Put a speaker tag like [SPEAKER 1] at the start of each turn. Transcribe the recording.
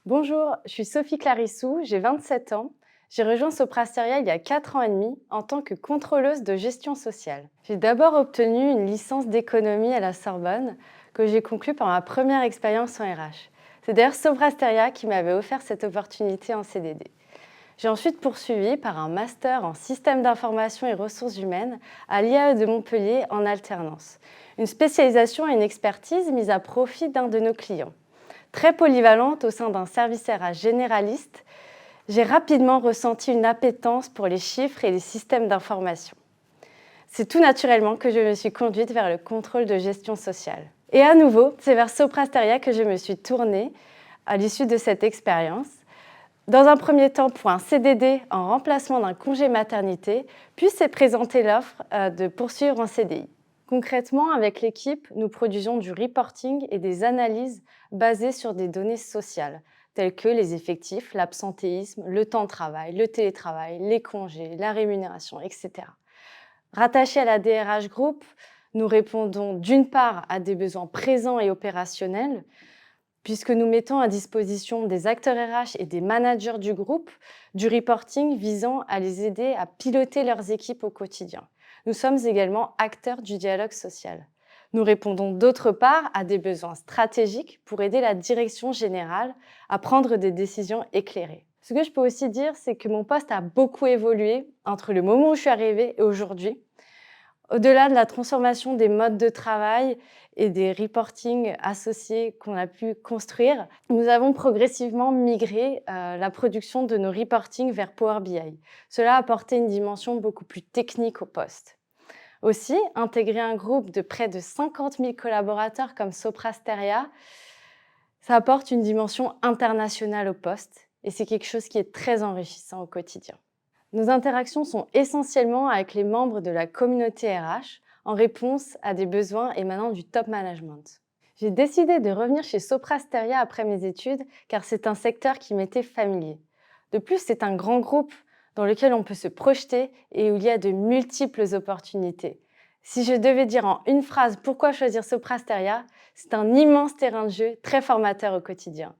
[SPEAKER 1] Bonjour, je suis Sophie Clarissou, j'ai 27 ans. J'ai rejoint Soprasteria il y a 4 ans et demi en tant que contrôleuse de gestion sociale. J'ai d'abord obtenu une licence d'économie à la Sorbonne que j'ai conclue par ma première expérience en RH. C'est d'ailleurs Soprasteria qui m'avait offert cette opportunité en CDD. J'ai ensuite poursuivi par un master en système d'information et ressources humaines à l'IAE de Montpellier en alternance. Une spécialisation et une expertise mise à profit d'un de nos clients. Très polyvalente au sein d'un service RH généraliste, j'ai rapidement ressenti une appétence pour les chiffres et les systèmes d'information. C'est tout naturellement que je me suis conduite vers le contrôle de gestion sociale. Et à nouveau, c'est vers Soprasteria que je me suis tournée à l'issue de cette expérience. Dans un premier temps pour un CDD en remplacement d'un congé maternité, puis s'est présentée l'offre de poursuivre en CDI. Concrètement, avec l'équipe, nous produisons du reporting et des analyses basées sur des données sociales, telles que les effectifs, l'absentéisme, le temps de travail, le télétravail, les congés, la rémunération, etc. Rattachés à la DRH Group, nous répondons d'une part à des besoins présents et opérationnels, puisque nous mettons à disposition des acteurs RH et des managers du groupe du reporting visant à les aider à piloter leurs équipes au quotidien. Nous sommes également acteurs du dialogue social. Nous répondons d'autre part à des besoins stratégiques pour aider la direction générale à prendre des décisions éclairées. Ce que je peux aussi dire, c'est que mon poste a beaucoup évolué entre le moment où je suis arrivée et aujourd'hui. Au-delà de la transformation des modes de travail et des reportings associés qu'on a pu construire, nous avons progressivement migré la production de nos reportings vers Power BI. Cela a apporté une dimension beaucoup plus technique au poste. Aussi, intégrer un groupe de près de 50 000 collaborateurs comme Soprasteria, ça apporte une dimension internationale au poste et c'est quelque chose qui est très enrichissant au quotidien. Nos interactions sont essentiellement avec les membres de la communauté RH en réponse à des besoins émanant du top management. J'ai décidé de revenir chez Soprasteria après mes études car c'est un secteur qui m'était familier. De plus, c'est un grand groupe dans lequel on peut se projeter et où il y a de multiples opportunités. Si je devais dire en une phrase pourquoi choisir Soprasteria, c'est un immense terrain de jeu très formateur au quotidien.